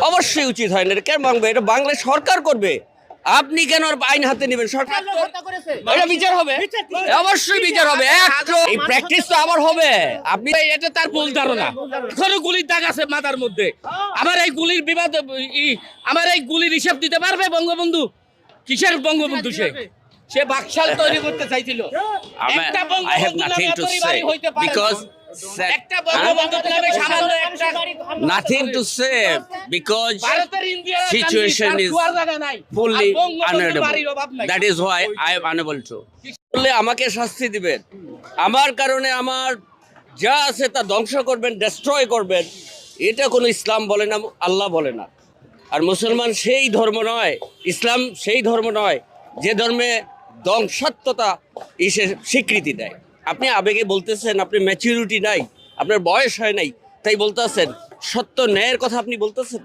অবশ্যই উচিত হয় না। এটা কেন ভাঙবে? এটা বাংলা সরকার করবে। আপনি কেন আর আইন হাতে নেবেন? সরকার তো এটা বিচার হবে, অবশ্যই বিচার হবে। এই প্র্যাকটিস তো আবার হবে। আপনি এটা তার ভুল ধারণা। এখনো গুলির দাগ আছে মাথার মধ্যে। আমার এই গুলির বিবাদ, আমার এই গুলির হিসাব দিতে পারবে বঙ্গবন্ধু? কিসের বঙ্গবন্ধু? সে বাকশাল তৈরি করতে চাইছিল। একটা I have বঙ্গবন্ধু নামে nothing to এতই say বাড়ি হইতে পারে না। because একটা বঙ্গবন্ধু নামে সামান্য একটা nothing to say because ভারতের ইন্ডিয়ার situation is fully unavoidable. unavoidable. That is why I am unable to. বললে আমাকে শাস্তি দিবেন, আমার কারণে আমার যা আছে তা ধ্বংস করবেন, ডেস্ট্রয় করবেন, এটা কোনো ইসলাম বলে না, আল্লাহ বলে না। আর মুসলমান সেই ধর্ম নয়, ইসলাম সেই ধর্ম নয় যে ধর্মে ধ্বংসাত্মতা স্বীকৃতি দেয়। আপনি আবেগে বলতেছেন, আপনি ম্যাচুরিটি নাই, আপনার বয়স হয় নাই, তাই বলতেছেন। সত্য ন্যায়ের কথা আপনি বলতেছেন।